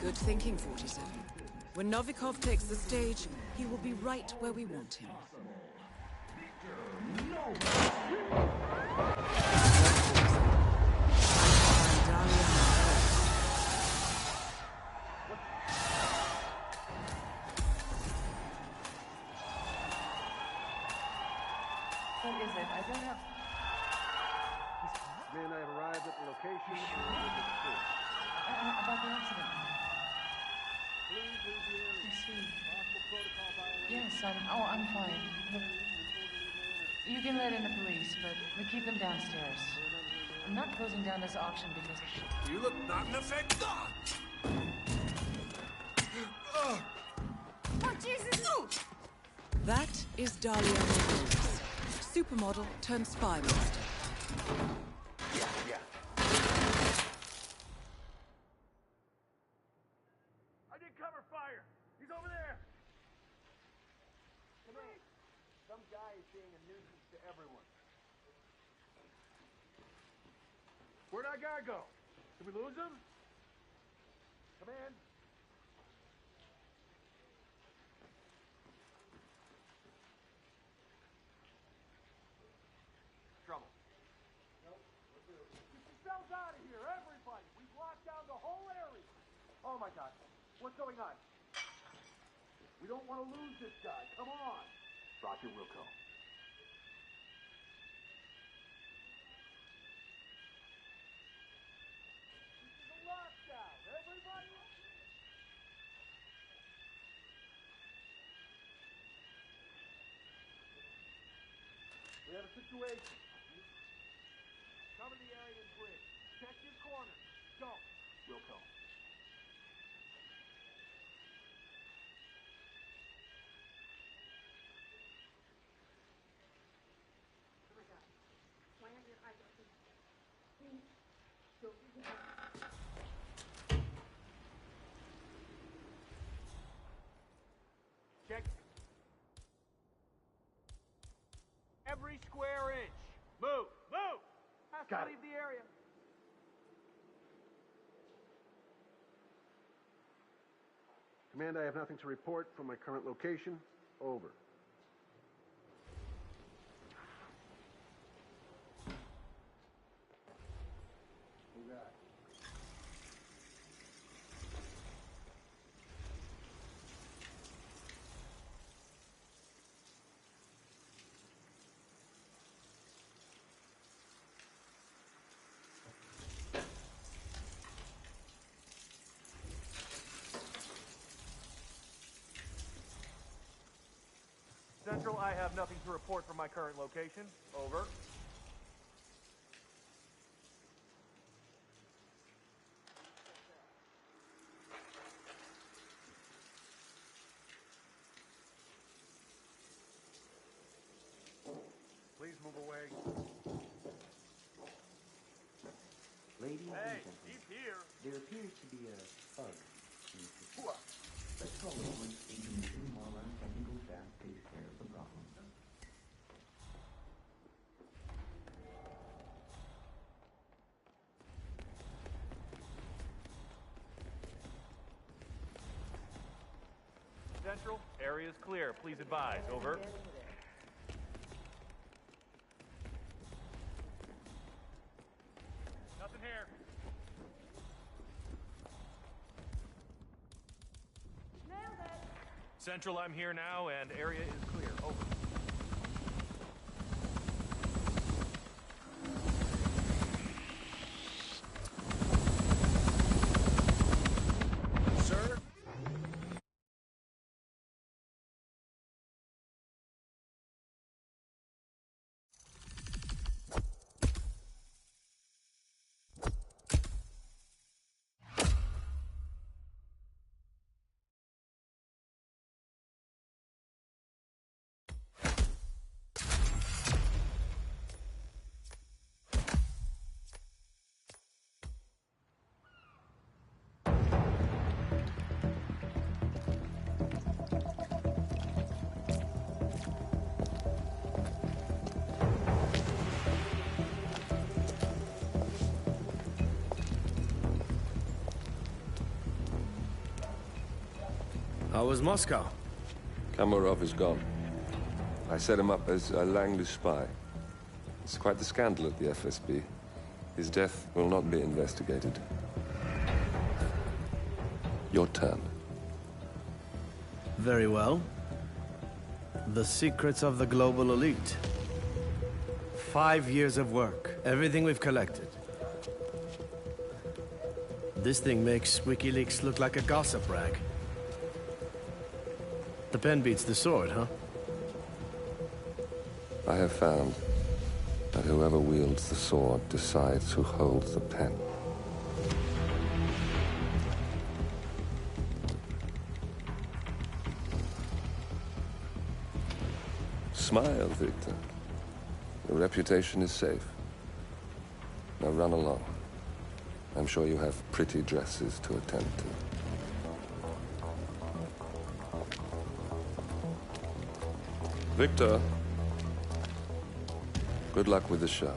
Good thinking, 47. When Novikov takes the stage, he will be right where we want him. What is it? I don't have... Man, I have arrived at the location. About the accident. Please leave the area. I see. Possible protocol violation. Yes, I'm fine. Look, you can let in the police, but we keep them downstairs. I'm not closing down this auction because... You look not in effect. Oh, Jesus! That is Dahlia Nichols, supermodel turned spy master. Yeah. I did cover fire. He's over there. Come in. Some guy is being a nuisance to everyone. Where'd our guy go? Did we lose him? Come in. Trouble. Nope. Get yourselves out of here, everybody. We've locked down the whole area. Oh my God. What's going on? We don't want to lose this guy. Come on. Roger, Wilco. This is a lockdown. Everybody. We have a situation. Cover the area and bridge. Check your corner. Go. Wilco. Oh my God. Why aren't your eyes open? Please, don't do that. Check every square inch. Move. Move. Has to leave the area. Command, I have nothing to report from my current location. Over. Central, I have nothing to report from my current location. Over. Please move away. Ladies and Hey, gentlemen, he's here. there appears to be a bug in the system. Let's call it once Agent Marlon technical staff takes care of the problem. Central, area is clear. Please advise. Over. Nothing here. Nailed it! Central, I'm here now, and area is clear. Over. How was Moscow? Kamarov is gone. I set him up as a Langley spy. It's quite the scandal at the FSB. His death will not be investigated. Your turn. Very well. The secrets of the global elite. 5 years of work. Everything we've collected. This thing makes WikiLeaks look like a gossip rag. The pen beats the sword, huh? I have found that whoever wields the sword decides who holds the pen. Smile, Victor. Your reputation is safe. Now run along. I'm sure you have pretty dresses to attend to. Victor, good luck with the show.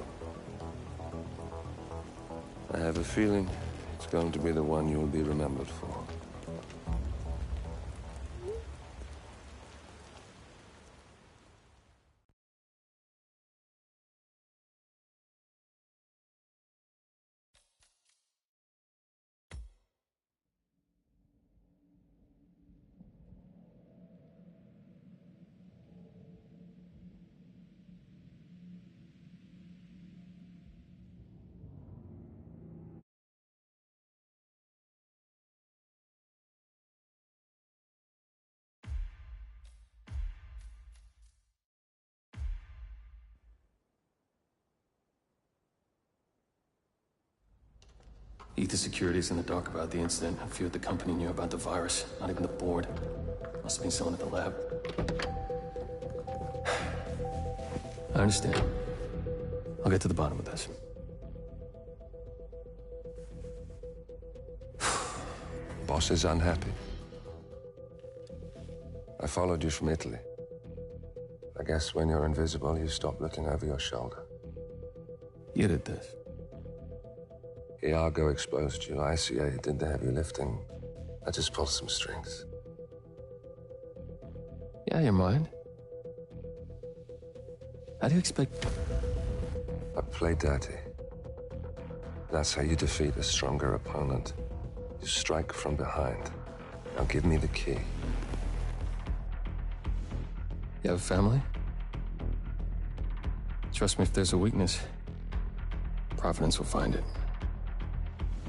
I have a feeling it's going to be the one you'll be remembered for. Ether Security's in the dark about the incident. A few at the company knew about the virus. Not even the board. Must have been someone at the lab. I understand. I'll get to the bottom of this. Boss is unhappy. I followed you from Italy. I guess when you're invisible, you stop looking over your shoulder. You did this. Iago exposed you. ICA did the heavy lifting. I just pulled some strings. Yeah, your mind. How do you expect... I play dirty. That's how you defeat a stronger opponent. You strike from behind. Now give me the key. You have a family? Trust me, if there's a weakness, Providence will find it.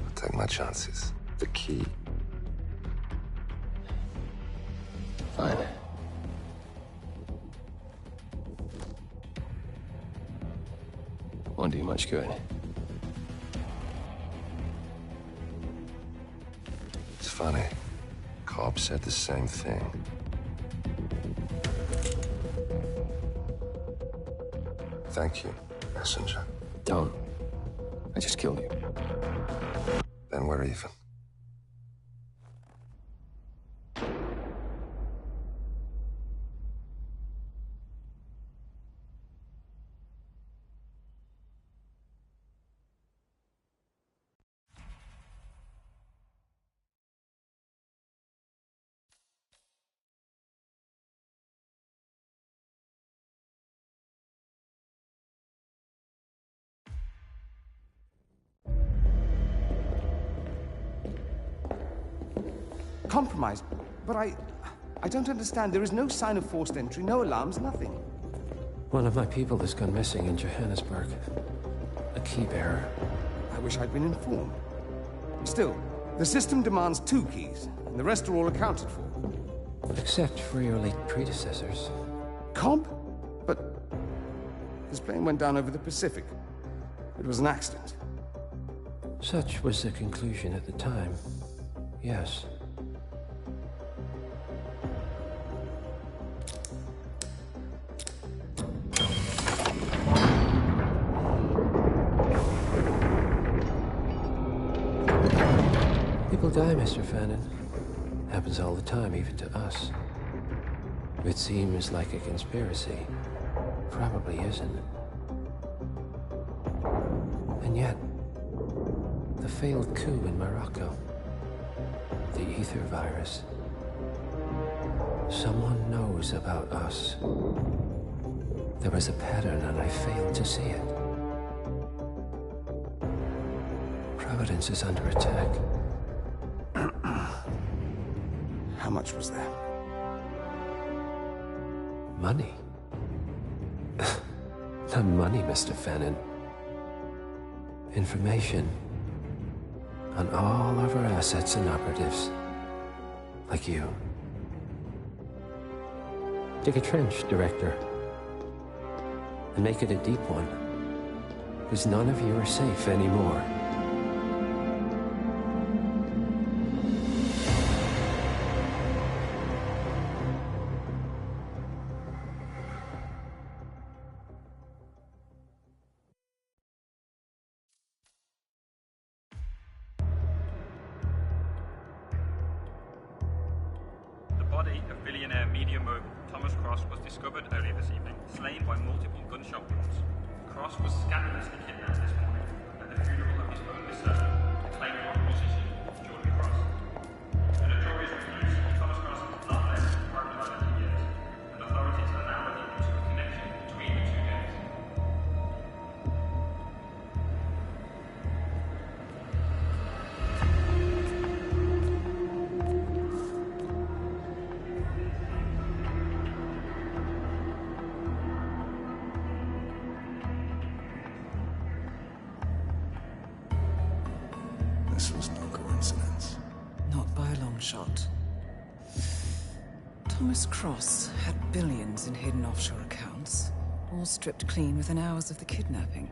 I'll take my chances. The key. Fine. Won't do you much good. It's funny. Cobb said the same thing. Thank you, messenger. Don't. I just killed you. Then we're even. Compromised, but I don't understand. There is no sign of forced entry, no alarms, nothing. One of my people has gone missing in Johannesburg. A key bearer. I wish I'd been informed. Still, the system demands 2 keys, and the rest are all accounted for. Except for your late predecessors. Comp? But his plane went down over the Pacific. It was an accident. Such was the conclusion at the time. Yes. People die, Mr. Fannin. Happens all the time, even to us. It seems like a conspiracy. Probably isn't. And yet, the failed coup in Morocco, the ether virus, Someone knows about us. There was a pattern and I failed to see it. Providence is under attack. How much was there? Money? Not money, Mr. Fannin. Information on all of our assets and operatives. Like you. Dig a trench, Director. And make it a deep one. Because none of you are safe anymore. The body of billionaire media mogul Thomas Cross was discovered earlier this evening, slain by multiple gunshot wounds. Cross was scandalously kidnapped this morning at the funeral of his only son, acclaimed rock musician Jordan Cross. A notorious recluse, Thomas Cross has not left the Department of Island in years, and authorities are now looking into a connection between the two gangs. This was no coincidence. Not by a long shot. Thomas Cross had billions in hidden offshore accounts, all stripped clean within hours of the kidnapping.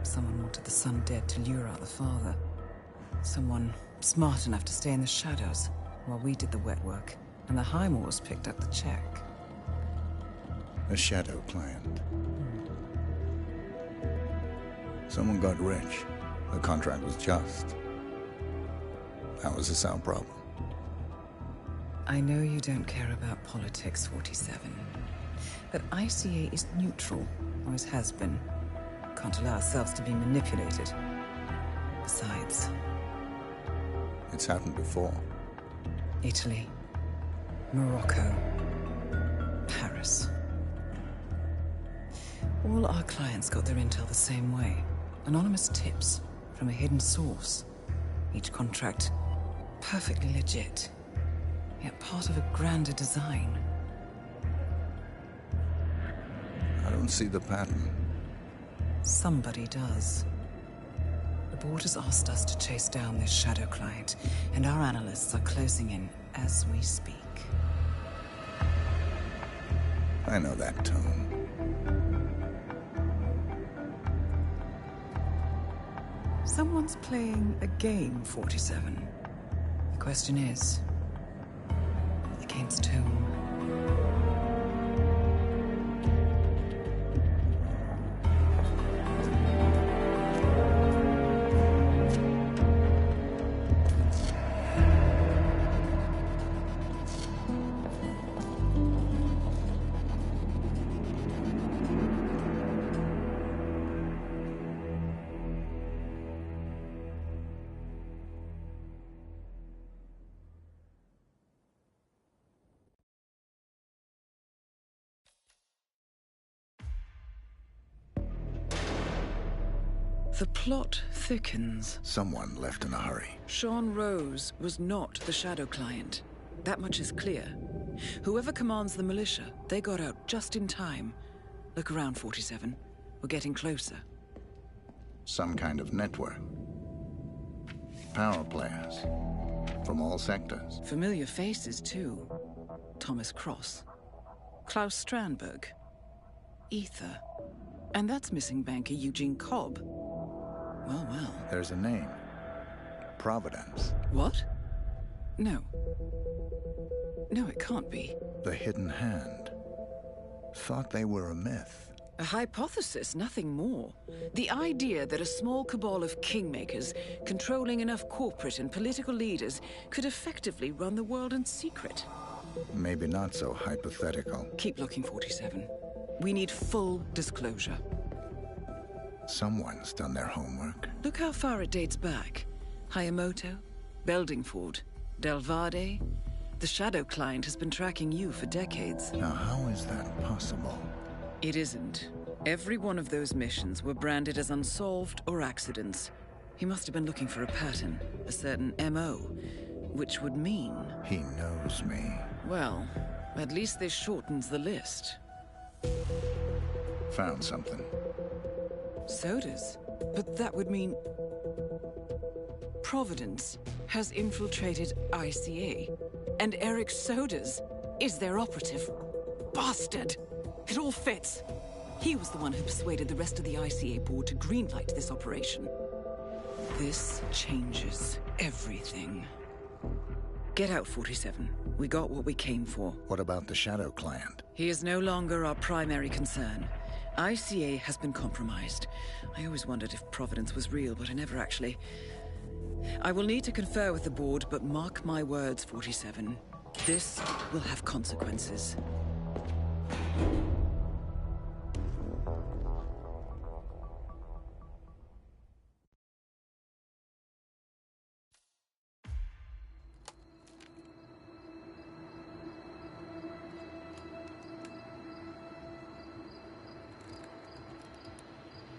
Someone wanted the son dead to lure out the father. Someone smart enough to stay in the shadows while we did the wet work, and the Highmores picked up the check. A shadow client. Someone got rich. The contract was just. That was a sound problem. I know you don't care about politics, 47. But ICA is neutral, always has been. Can't allow ourselves to be manipulated. Besides... It's happened before. Italy, Morocco, Paris. All our clients got their intel the same way. Anonymous tips from a hidden source. Each contract perfectly legit, yet part of a grander design. I don't see the pattern. Somebody does. The board has asked us to chase down this shadow client, and our analysts are closing in as we speak. I know that tone. Someone's playing a game, 47. The question is, against whom? The plot thickens. Someone left in a hurry. Sean Rose was not the shadow client. That much is clear. Whoever commands the militia, they got out just in time. Look around, 47. We're getting closer. Some kind of network. Power players. From all sectors. Familiar faces, too. Thomas Cross. Klaus Strandberg. Ether. And that's missing banker Eugene Cobb. Well, well. There's a name. Providence. What? No. No, it can't be. The Hidden Hand. Thought they were a myth. A hypothesis, nothing more. The idea that a small cabal of kingmakers, controlling enough corporate and political leaders, could effectively run the world in secret. Maybe not so hypothetical. Keep looking, 47. We need full disclosure. Someone's done their homework. Look how far it dates back. Hayamoto, Beldingford, Delvade, The Shadow client has been tracking you for decades. Now, how is that possible? It isn't. Every one of those missions were branded as unsolved or accidents. He must have been looking for a pattern, a certain MO, which would mean... He knows me. Well, at least this shortens the list. Found something. Sodas? But that would mean... Providence has infiltrated ICA, and Eric Sodas is their operative. Bastard! It all fits. He was the one who persuaded the rest of the ICA board to greenlight this operation. This changes everything. Get out, 47. We got what we came for. What about the Shadow client? He is no longer our primary concern. ICA has been compromised. I always wondered if Providence was real, but I never actually... I will need to confer with the board, but mark my words, 47. This will have consequences.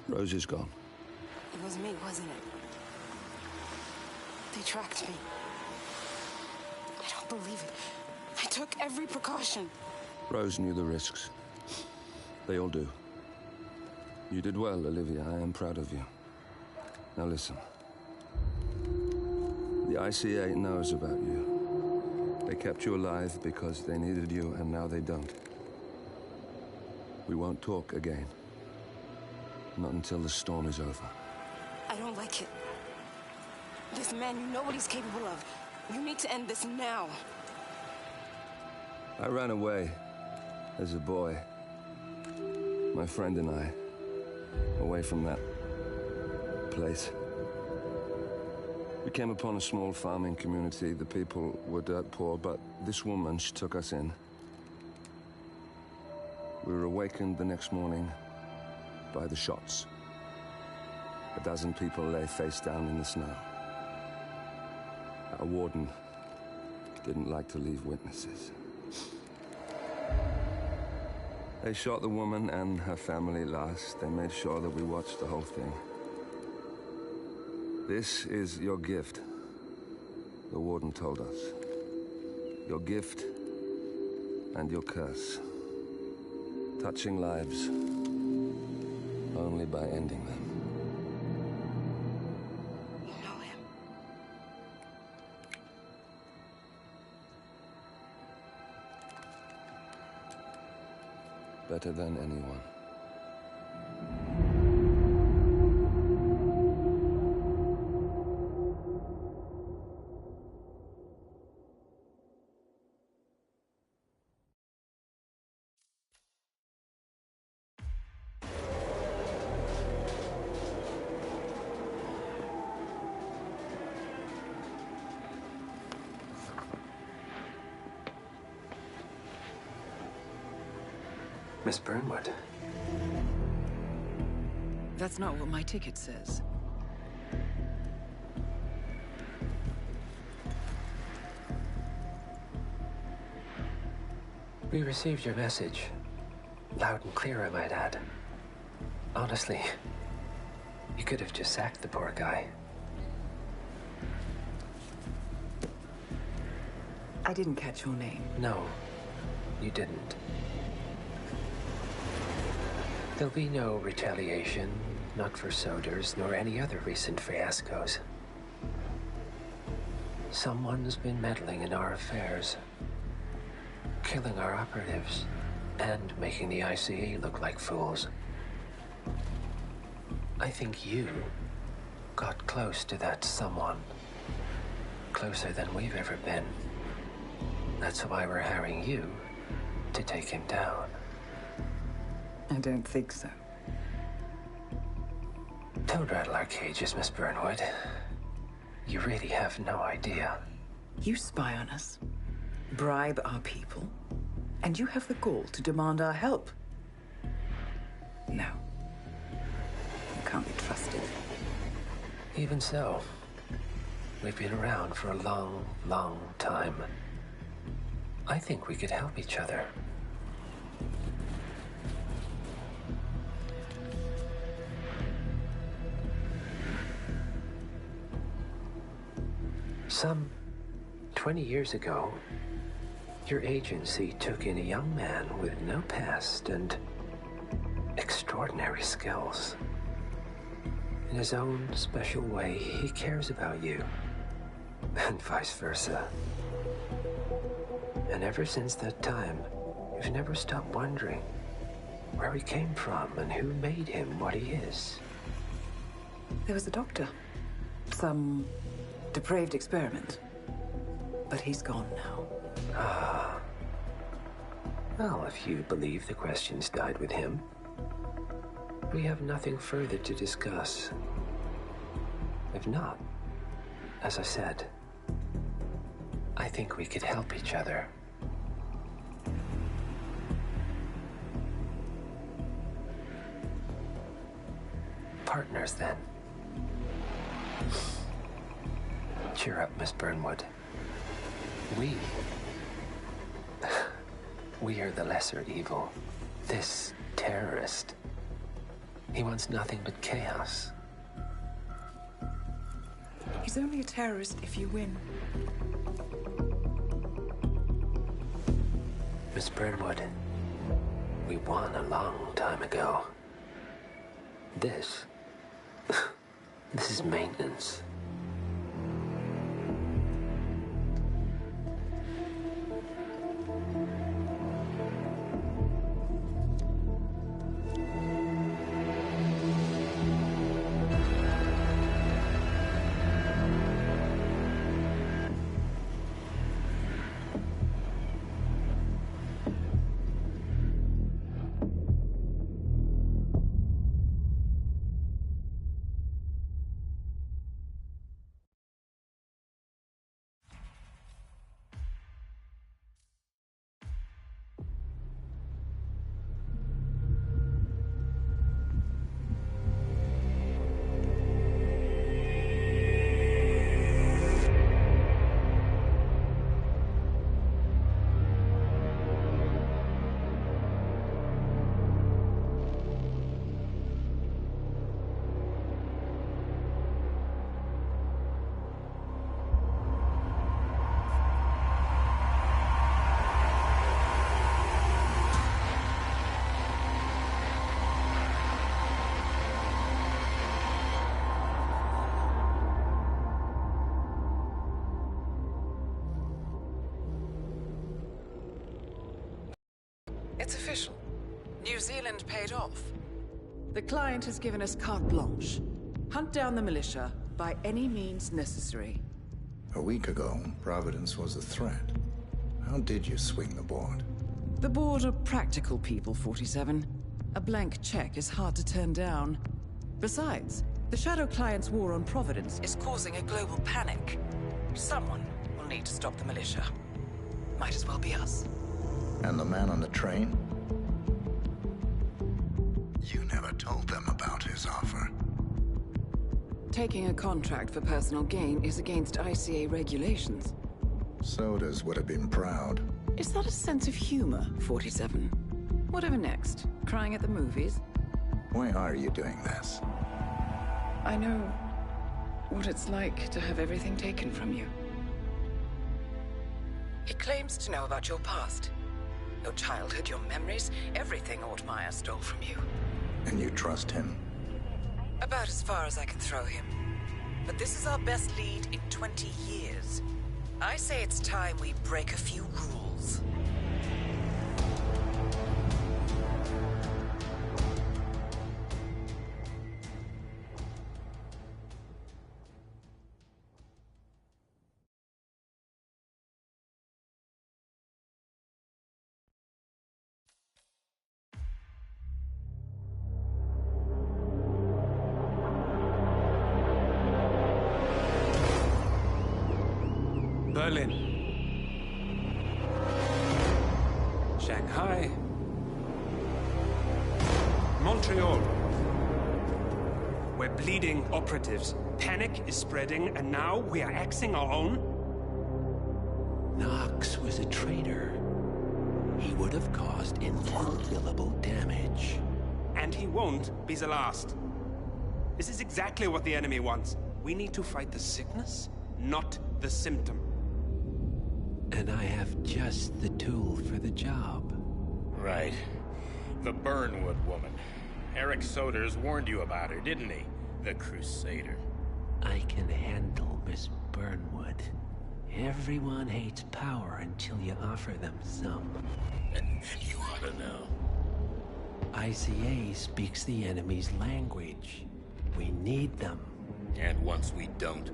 Rose is gone. It was me, wasn't it? They tracked me. I don't believe it. I took every precaution. Rose knew the risks. They all do. You did well, Olivia. I am proud of you. Now listen. The ICA knows about you. They kept you alive because they needed you, and now they don't. We won't talk again. Not until the storm is over. I don't like it. This man, you know what he's capable of. You need to end this now. I ran away as a boy. My friend and I. Away from that place. We came upon a small farming community. The people were dirt poor, but this woman, she took us in. We were awakened the next morning by the shots. A dozen people lay face down in the snow. Our warden didn't like to leave witnesses. They shot the woman and her family last. They made sure that we watched the whole thing. This is your gift, the warden told us. Your gift and your curse. Touching lives only by ending them. You know him. Better than anyone. Miss Burnwood. That's not what my ticket says. We received your message. Loud and clear, I might add. Honestly, you could have just sacked the poor guy. I didn't catch your name. No, you didn't. There'll be no retaliation, not for Soders, nor any other recent fiascos. Someone's been meddling in our affairs, killing our operatives, and making the ICA look like fools. I think you got close to that someone. Closer than we've ever been. That's why we're hiring you to take him down. I don't think so. Don't rattle our cages, Miss Burnwood. You really have no idea. You spy on us, bribe our people, and you have the gall to demand our help. No. You can't be trusted. Even so, we've been around for a long, long time. I think we could help each other. Some 20 years ago, your agency took in a young man with no past and extraordinary skills. In his own special way, he cares about you, and vice versa. And ever since that time, you've never stopped wondering where he came from and who made him what he is. There was a doctor. Some depraved experiment. But he's gone now. Ah. Well, if you believe the questions died with him, we have nothing further to discuss. If not, as I said, I think we could help each other. Partners, then. Cheer up, Miss Burnwood. We are the lesser evil. This terrorist, he wants nothing but chaos. He's only a terrorist if you win. Miss Burnwood, we won a long time ago. This is maintenance. It's official. New Zealand paid off. The client has given us carte blanche. Hunt down the militia by any means necessary. A week ago, Providence was a threat. How did you swing the board? The board are practical people, 47. A blank check is hard to turn down. Besides, the Shadow Client's war on Providence is causing a global panic. Someone will need to stop the militia. Might as well be us. And the man on the train? You never told them about his offer. Taking a contract for personal gain is against ICA regulations. Sodas would have been proud. Is that a sense of humor, 47? Whatever next? Crying at the movies? Why are you doing this? I know what it's like to have everything taken from you. He claims to know about your past. Your childhood, your memories, everything Ortmeyer stole from you. And you trust him? About as far as I can throw him. But this is our best lead in 20 years. I say it's time we break a few rules. Berlin, Shanghai, Montreal. We're bleeding operatives. Panic is spreading, and now we are axing our own? Knox was a traitor. he would have caused incalculable damage. And he won't be the last. This is exactly what the enemy wants. We need to fight the sickness, not the symptom. And I have just the tool for the job. Right. The Burnwood woman. Eric Soders warned you about her, didn't he? The Crusader. I can handle Miss Burnwood. Everyone hates power until you offer them some. You ought to know. ICA speaks the enemy's language. We need them. And once we don't...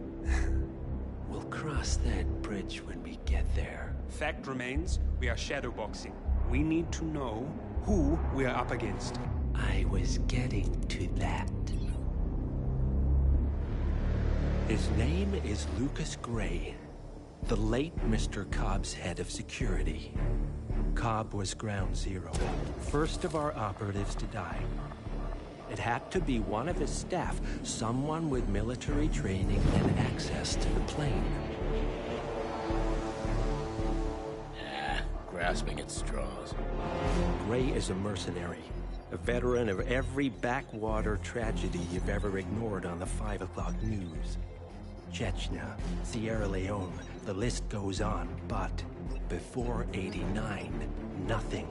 We'll cross that bridge when we get there. Fact remains, we are shadowboxing. We need to know who we are up against. I was getting to that. His name is Lucas Gray, the late Mr. Cobb's head of security. Cobb was ground zero, first of our operatives to die. It had to be one of his staff, someone with military training and access to the plane. Grasping at straws. Gray is a mercenary, a veteran of every backwater tragedy you've ever ignored on the 5 o'clock news. Chechnya, Sierra Leone, the list goes on, but before '89, nothing.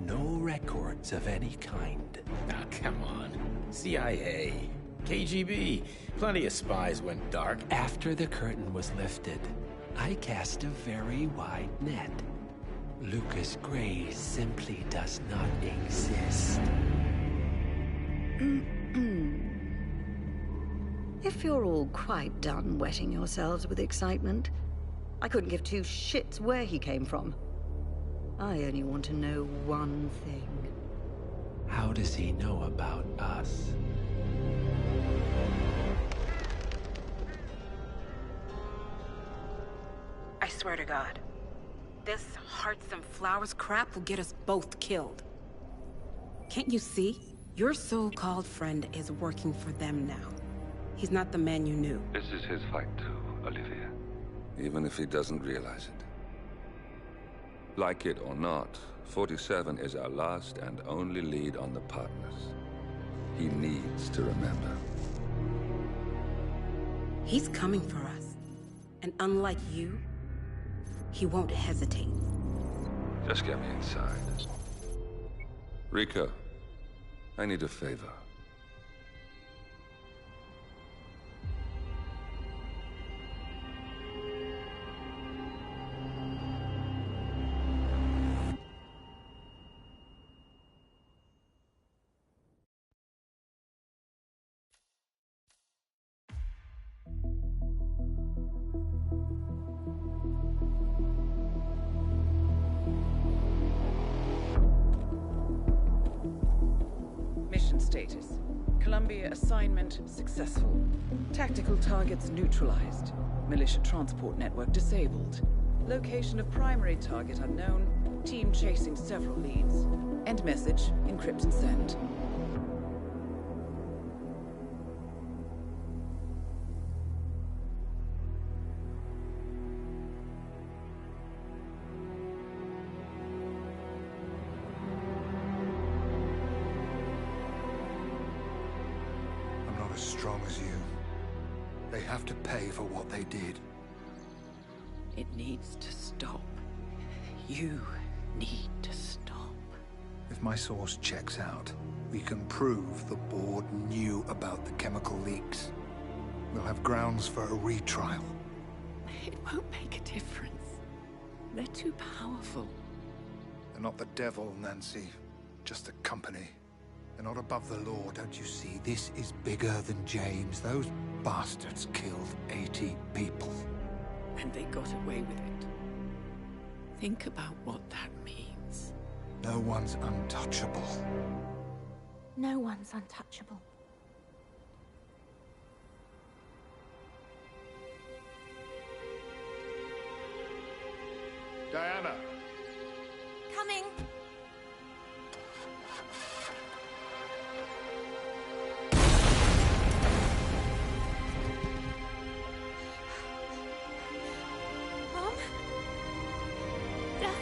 No records of any kind. Ah, come on. CIA, KGB, plenty of spies went dark. After the curtain was lifted, I cast a very wide net. Lucas Gray simply does not exist. If you're all quite done wetting yourselves with excitement, I couldn't give two shits where he came from. I only want to know one thing. How does he know about us? I swear to God, this hearts and flowers crap will get us both killed. Can't you see? Your so-called friend is working for them now. He's not the man you knew. This is his fight too, Olivia. Even if he doesn't realize it. Like it or not, 47 is our last and only lead on the partners. He needs to remember. He's coming for us. And unlike you, he won't hesitate. Just get me inside. Rico, I need a favor. Mission status. Columbia assignment successful. Tactical targets neutralized. Militia transport network disabled. Location of primary target unknown. Team chasing several leads. End message, encrypt and send. As strong as you. They have to pay for what they did. It needs to stop. You need to stop. If my source checks out, we can prove the board knew about the chemical leaks. We'll have grounds for a retrial. It won't make a difference. They're too powerful. They're not the devil, Nancy. Just a company. They're not above the law, don't you see? This is bigger than James. Those bastards killed 80 people. And they got away with it. Think about what that means. No one's untouchable. No one's untouchable. Diana! Coming! Mom? Dad?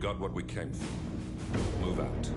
got what we came for. Move out.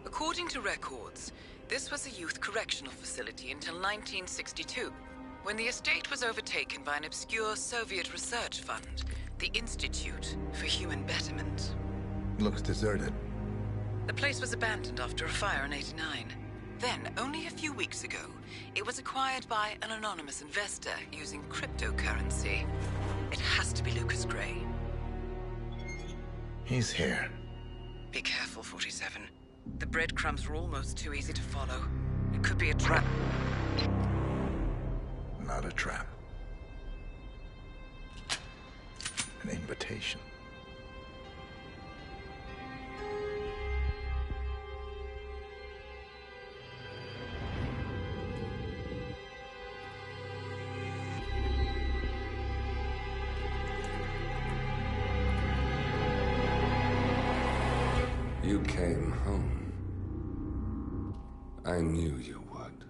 According to records, this was a youth correctional facility until 1962, when the estate was overtaken by an obscure Soviet research fund, the Institute for Human Betterment. Looks deserted. The place was abandoned after a fire in '89. Then, only a few weeks ago, it was acquired by an anonymous investor using cryptocurrency. It has to be Lucas Gray. He's here. Be careful, 47. The breadcrumbs were almost too easy to follow. It could be a trap. Not a trap. An invitation. You came home. I knew you would.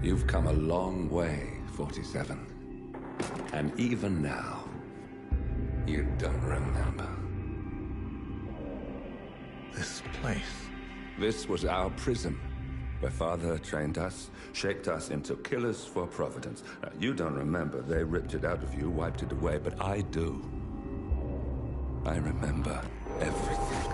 You've come a long way, 47. And even now, you don't remember. This place. This was our prison, where Father trained us, shaped us into killers for Providence. Now, you don't remember. They ripped it out of you, wiped it away, but I do. I remember everything.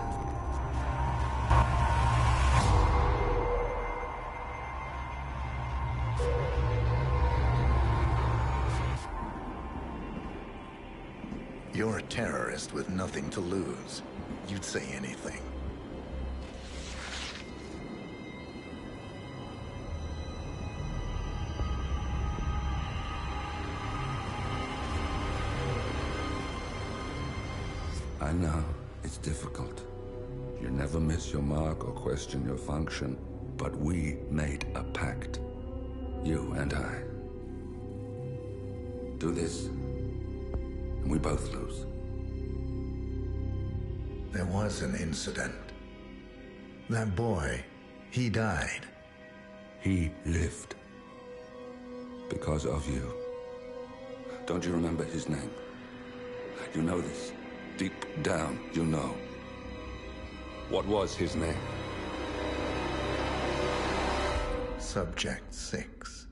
You're a terrorist with nothing to lose. You'd say anything. I know, it's difficult. You never miss your mark or question your function, but we made a pact. You and I. Do this, and we both lose. There was an incident. That boy, he died. He lived. Because of you. Don't you remember his name? You know this. Deep down, you know. What was his name? Subject 6.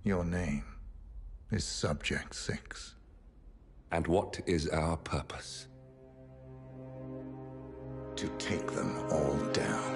Your name is Subject 6. And what is our purpose? To take them all down.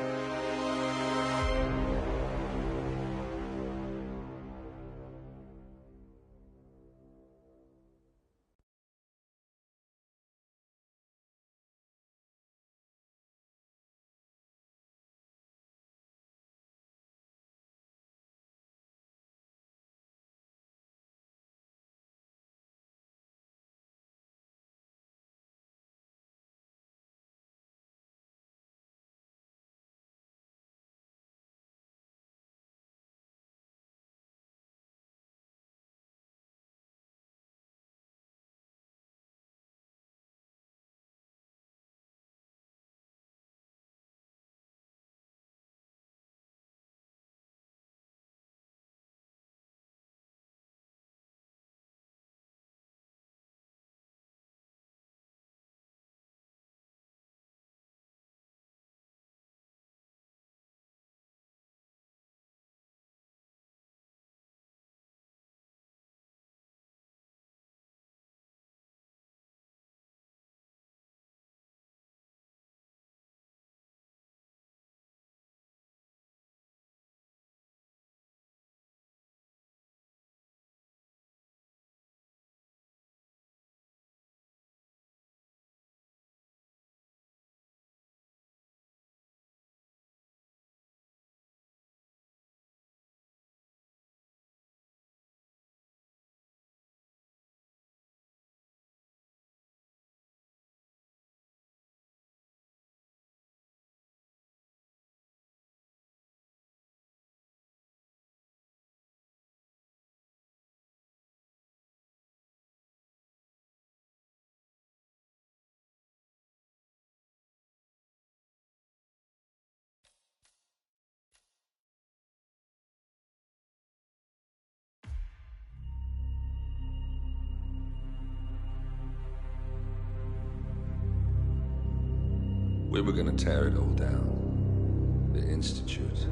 We were gonna tear it all down. The Institute,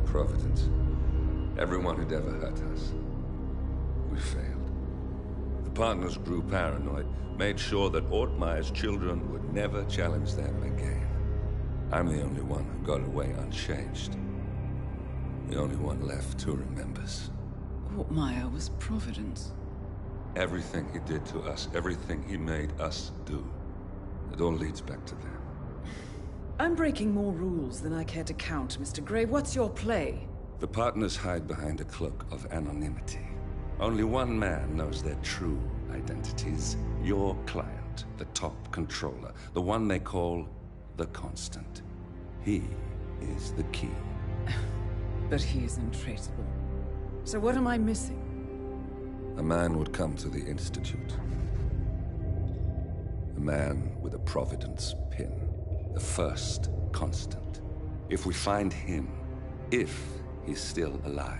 Providence, everyone who'd ever hurt us. We failed. The partners grew paranoid, made sure that Ortmeyer's children would never challenge them again. I'm the only one who got away unchanged. The only one left who remembers. Ortmeyer was Providence. Everything he did to us, everything he made us do, it all leads back to them. I'm breaking more rules than I care to count, Mr. Gray. What's your play? The partners hide behind a cloak of anonymity. Only one man knows their true identities. Your client, the top controller, the one they call the Constant. He is the key. But he is untraceable. So what am I missing? A man would come to the Institute. A man with a Providence pin. The first Constant. If we find him, if he's still alive,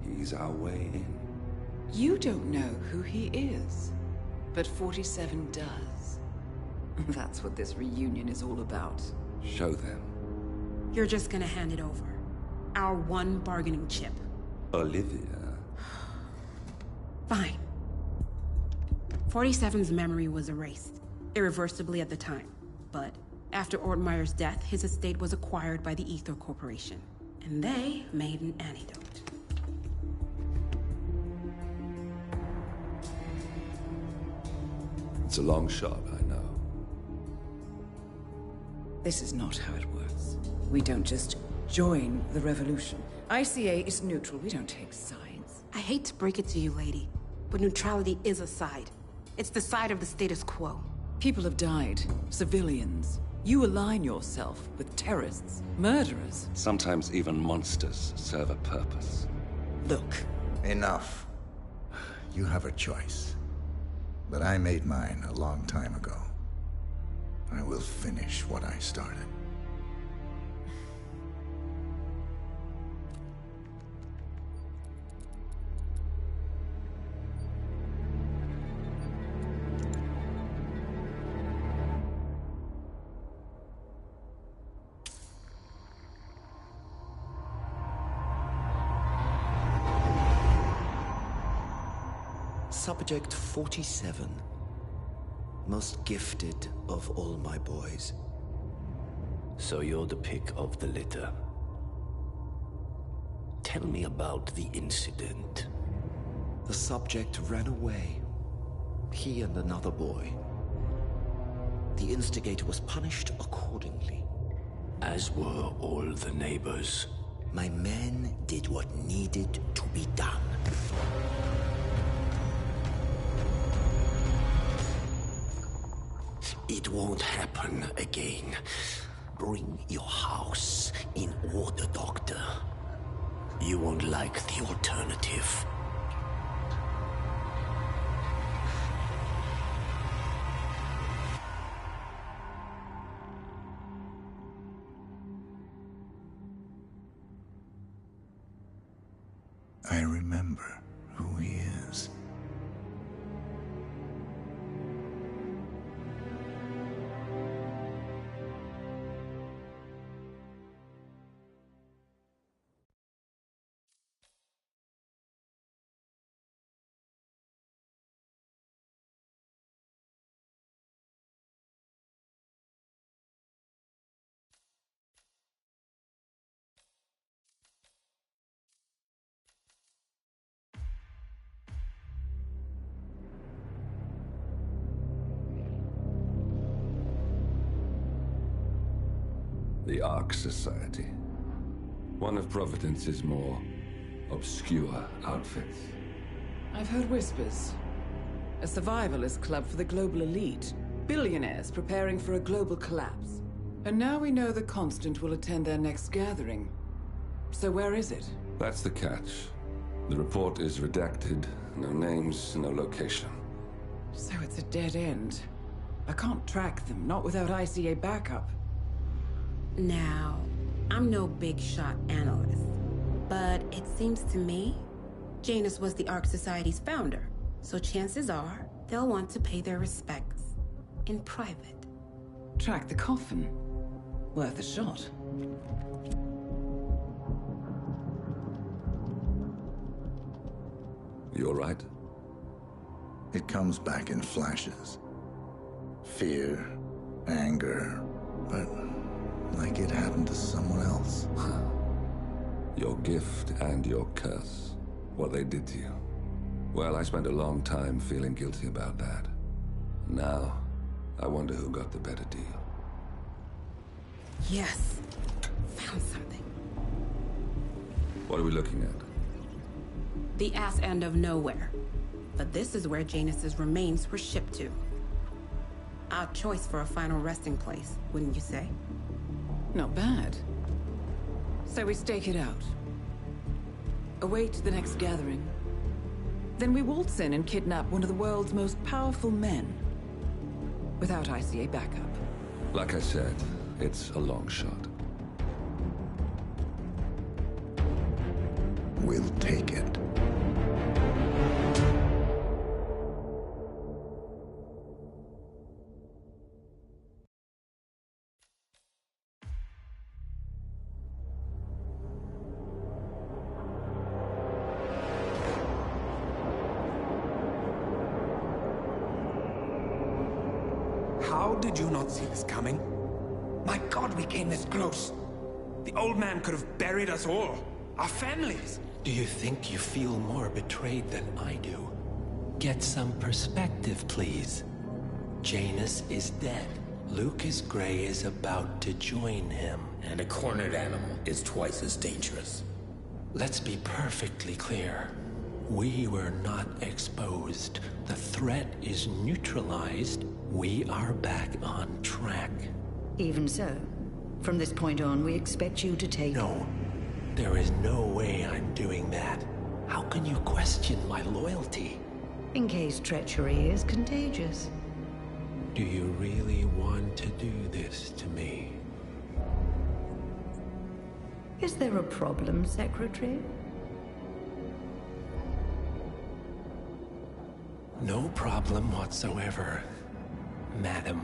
he's our way in. You don't know who he is, but 47 does. That's what this reunion is all about. Show them. You're just gonna hand it over. Our one bargaining chip. Olivia. Fine. 47's memory was erased, irreversibly at the time. But after Ortmeyer's death, his estate was acquired by the Ether Corporation. And they made an antidote. It's a long shot, I know. This is not how it works. We don't just join the revolution. ICA is neutral. We don't take sides. I hate to break it to you, lady, but neutrality is a side. It's the side of the status quo. People have died. Civilians. You align yourself with terrorists, murderers. Sometimes even monsters serve a purpose. Look. Enough. You have a choice. But I made mine a long time ago. I will finish what I started. Subject 47. Most gifted of all my boys. So you're the pick of the litter. Tell me about the incident. The subject ran away. He and another boy. The instigator was punished accordingly. As were all the neighbors. My men did what needed to be done. It won't happen again. Bring your house in order, Doctor. You won't like the alternative. I remember who he is. The Ark Society. One of Providence's more obscure outfits. I've heard whispers. A survivalist club for the global elite. Billionaires preparing for a global collapse. And now we know the Constant will attend their next gathering. So where is it? That's the catch. The report is redacted. No names, no location. So it's a dead end. I can't track them, not without ICA backup. Now, I'm no big shot analyst, but it seems to me Janus was the Ark Society's founder, so chances are they'll want to pay their respects in private. Track the coffin. Worth a shot. You all right? It comes back in flashes. Fear, anger, but like it happened to someone else. Your gift and your curse. What they did to you. Well, I spent a long time feeling guilty about that. Now, I wonder who got the better deal. Yes. Found something. What are we looking at? The ass end of nowhere. But this is where Janus's remains were shipped to. Odd choice for a final resting place, wouldn't you say? Not bad. So we stake it out. Await the next gathering. Then we waltz in and kidnap one of the world's most powerful men. Without ICA backup. Like I said, it's a long shot. We'll take it. How did you not see this coming? My God, we came this close. The old man could have buried us all. Our families. Do you think you feel more betrayed than I do? Get some perspective, please. Janus is dead. Lucas Gray is about to join him. And a cornered animal is twice as dangerous. Let's be perfectly clear. We were not exposed. The threat is neutralized. We are back on track. Even so, from this point on, we expect you to take... No. There is no way I'm doing that. How can you question my loyalty? In case treachery is contagious. Do you really want to do this to me? Is there a problem, Secretary? No problem whatsoever, Madam.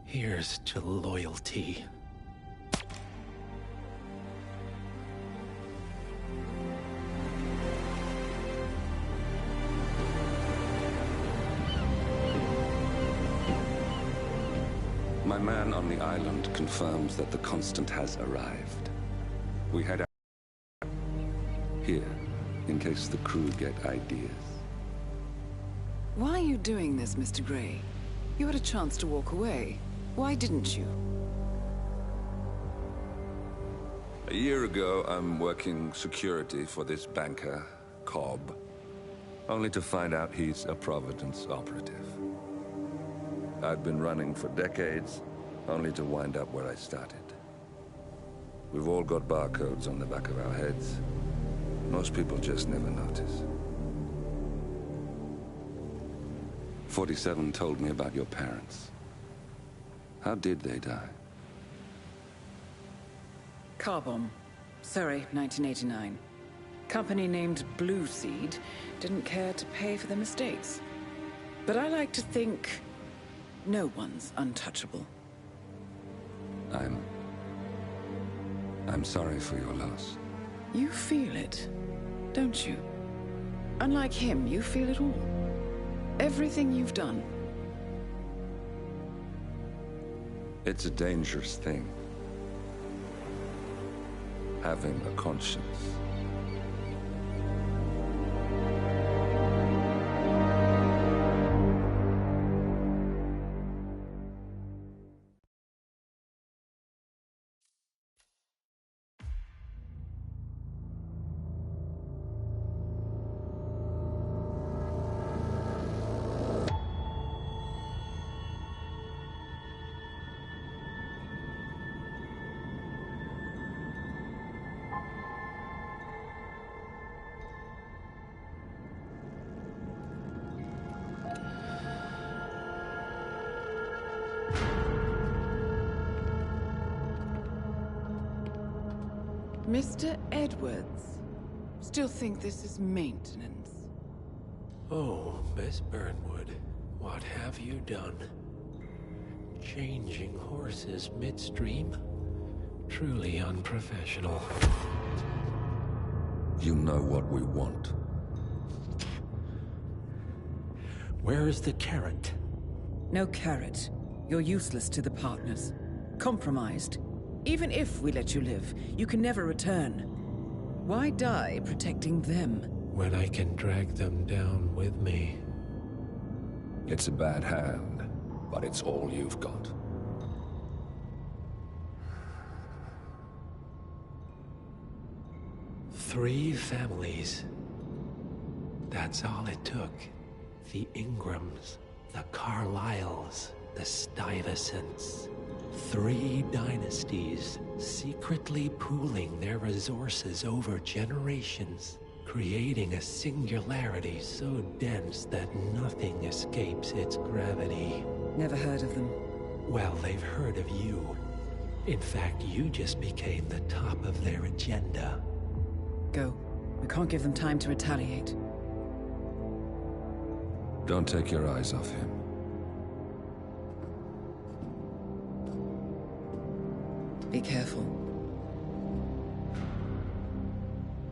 Here's to loyalty. My man on the island confirms that the Constant has arrived. We head out here, in case the crew get ideas. Why are you doing this, Mr. Gray? You had a chance to walk away. Why didn't you? A year ago, I'm working security for this banker, Cobb, only to find out he's a Providence operative. I'd been running for decades, only to wind up where I started. We've all got barcodes on the back of our heads. Most people just never notice. 47 told me about your parents. How did they die? Car bomb. Surrey, 1989. Company named Blue Seed didn't care to pay for their mistakes. But I like to think no one's untouchable. I'm sorry for your loss. You feel it, don't you? Unlike him, you feel it all. Everything you've done. It's a dangerous thing. Having a conscience. Mr. Edwards, still think this is maintenance? Oh, Miss Burnwood, what have you done? Changing horses midstream? Truly unprofessional. You know what we want. Where is the carrot? No carrot. You're useless to the partners. Compromised. Even if we let you live, you can never return. Why die protecting them? When I can drag them down with me. It's a bad hand, but it's all you've got. Three families. That's all it took. The Ingrams, the Carlyles, the Stuyvesants. 3 dynasties, secretly pooling their resources over generations, creating a singularity so dense that nothing escapes its gravity. Never heard of them. Well, they've heard of you. In fact, you just became the top of their agenda. Go. We can't give them time to retaliate. Don't take your eyes off him. Be careful.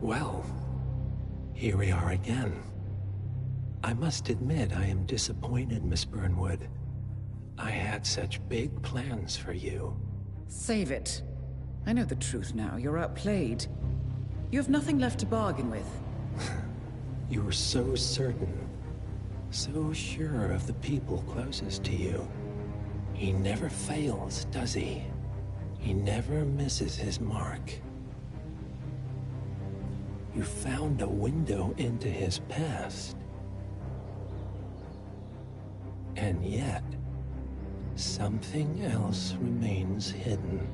Well, here we are again. I must admit I am disappointed, Miss Burnwood. I had such big plans for you. Save it. I know the truth now. You're outplayed. You have nothing left to bargain with. You were so certain. So sure of the people closest to you. He never fails, does he? He never misses his mark. You found a window into his past. And yet, something else remains hidden.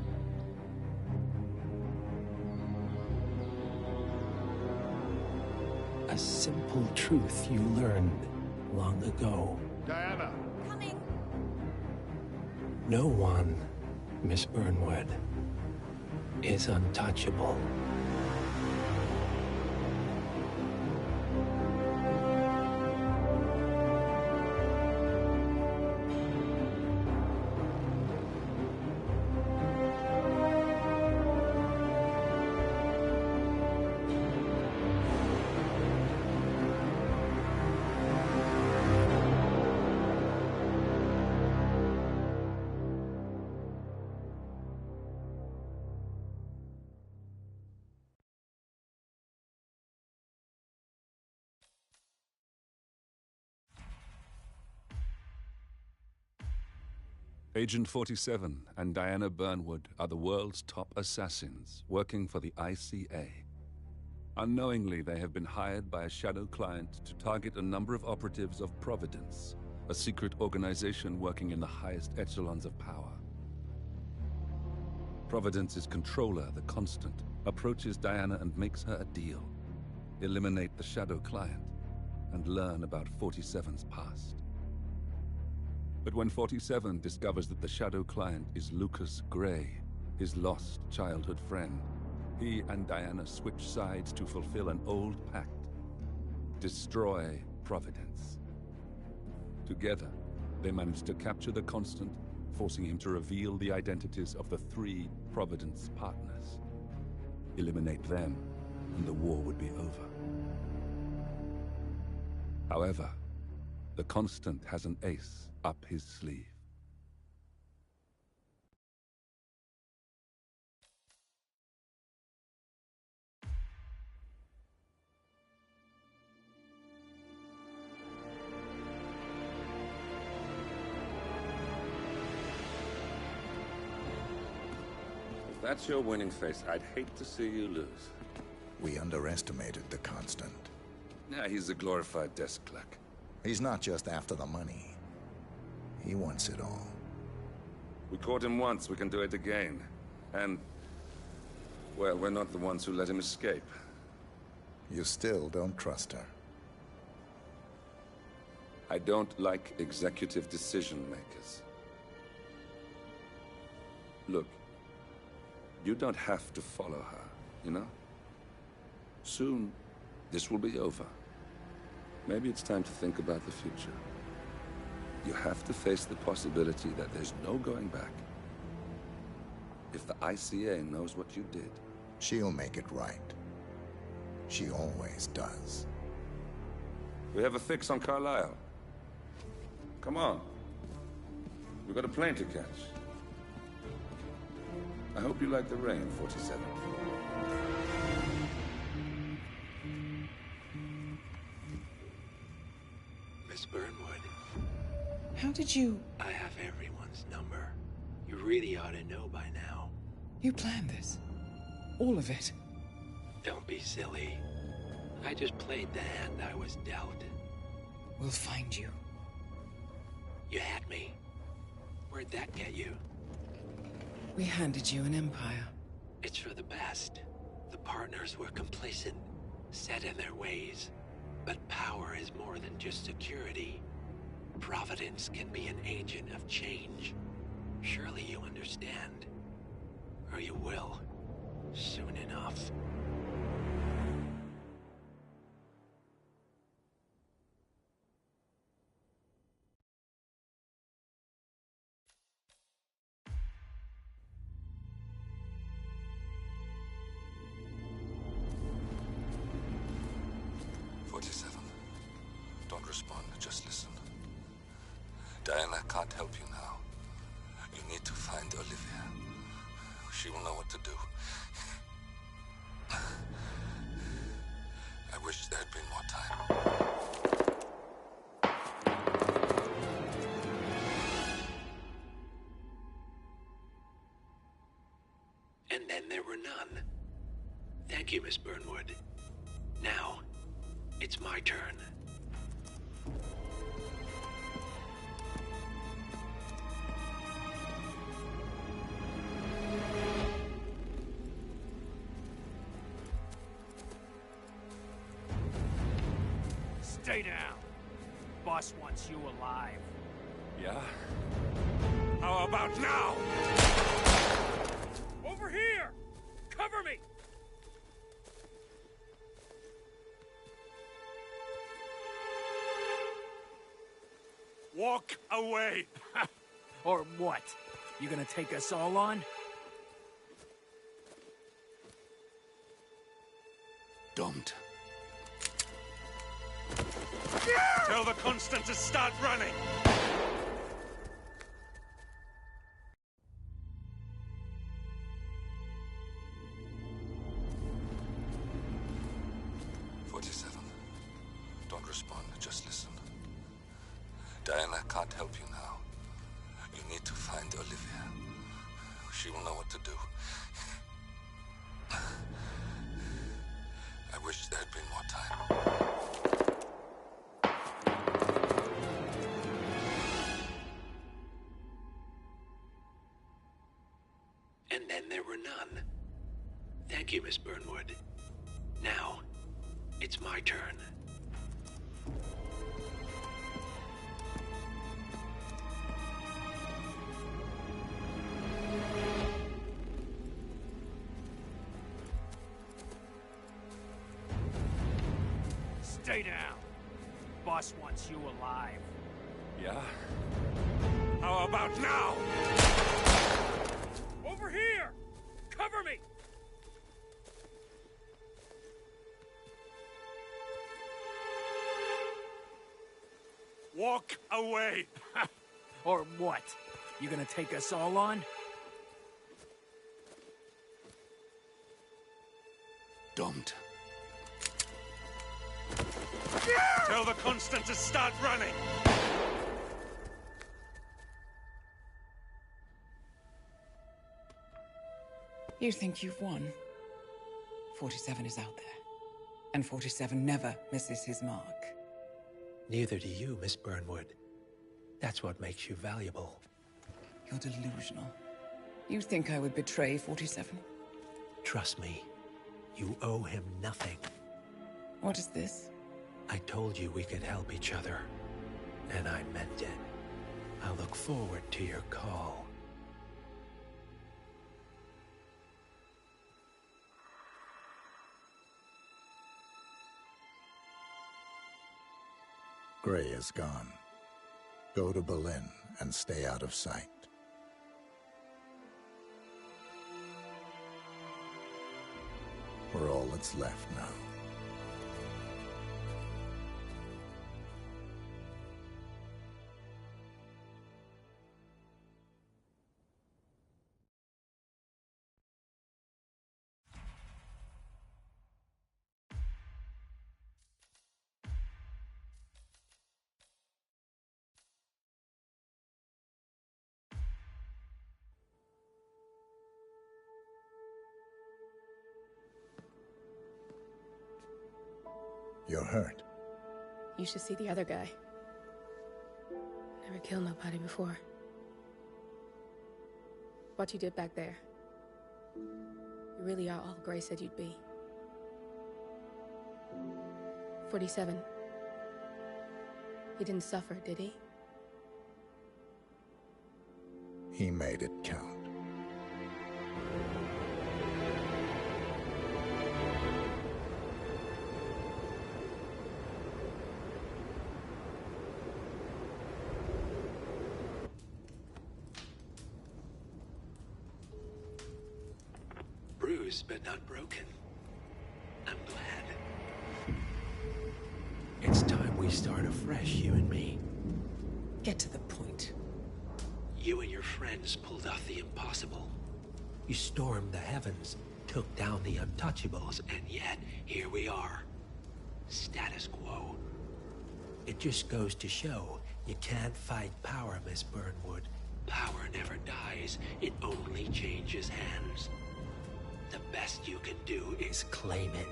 A simple truth you learned long ago. Diana! Coming! No one, Miss Burnwood, is untouchable. Agent 47 and Diana Burnwood are the world's top assassins working for the ICA. Unknowingly, they have been hired by a shadow client to target a number of operatives of Providence, a secret organization working in the highest echelons of power. Providence's controller, the Constant, approaches Diana and makes her a deal. Eliminate the shadow client and learn about 47's past. But when 47 discovers that the shadow client is Lucas Gray, his lost childhood friend, he and Diana switch sides to fulfill an old pact: destroy Providence. Together, they manage to capture the Constant, forcing him to reveal the identities of the 3 Providence partners. Eliminate them, and the war would be over. However, the Constant has an ace up his sleeve. If that's your winning face, I'd hate to see you lose. We underestimated the Constant. Yeah, he's a glorified desk clerk. He's not just after the money. He wants it all. We caught him once, we can do it again. And, well, we're not the ones who let him escape. You still don't trust her. I don't like executive decision makers. Look, you don't have to follow her. you know? Soon, this will be over. Maybe it's time to think about the future. You have to face the possibility that there's no going back. If the ICA knows what you did... She'll make it right. She always does. We have a fix on Carlisle. Come on. We've got a plane to catch. I hope you like the rain, 47. Miss Burnwood. How did you... I have everyone's number. You really ought to know by now. You planned this? All of it? Don't be silly. I just played the hand I was dealt. We'll find you. You had me. Where'd that get you? We handed you an empire. It's for the best. The partners were complacent, set in their ways. But power is more than just security. Providence can be an agent of change. Surely you understand. Or you will. Soon enough. Don't respond, just listen. Diana can't help you now. You need to find Olivia. She will know what to do. I wish there had been more time. And then there were none. Thank you, Miss Burnwood. Now, it's my turn. Stay down. Boss wants you alive. Yeah? How about now? Over here! Cover me! Walk away! Or what? You gonna take us all on? Don't. Tell the Constant to start running! Don't respond, just listen. Diana can't help you now. You need to find Olivia. She will know what to do. I wish there had been more time. And then there were none. Thank you, Miss Burnwood. Now, it's my turn. Stay down. Boss wants you alive. Yeah? How about now? Over here! Cover me! Walk away! Or what? You gonna take us all on? Don't. Tell the Constant to start running! You think you've won? 47 is out there. And 47 never misses his mark. Neither do you, Miss Burnwood. That's what makes you valuable. You're delusional. You think I would betray 47? Trust me, you owe him nothing. What is this? I told you we could help each other, and I meant it. I look forward to your call. Gray is gone. Go to Berlin and stay out of sight. We're all that's left now. You're hurt. You should see the other guy. Never killed nobody before. What you did back there. You really are all Gray said you'd be. 47. He didn't suffer, did he? He made it count. Bruised but not broken. I'm glad. It's time we start afresh, you and me. Get to the point. You and your friends pulled off the impossible. You stormed the heavens, took down the untouchables, And yet, here we are. Status quo. it just goes to show you can't fight power, Miss Burnwood. Power never dies, it only changes hands. The best you can do is claim it.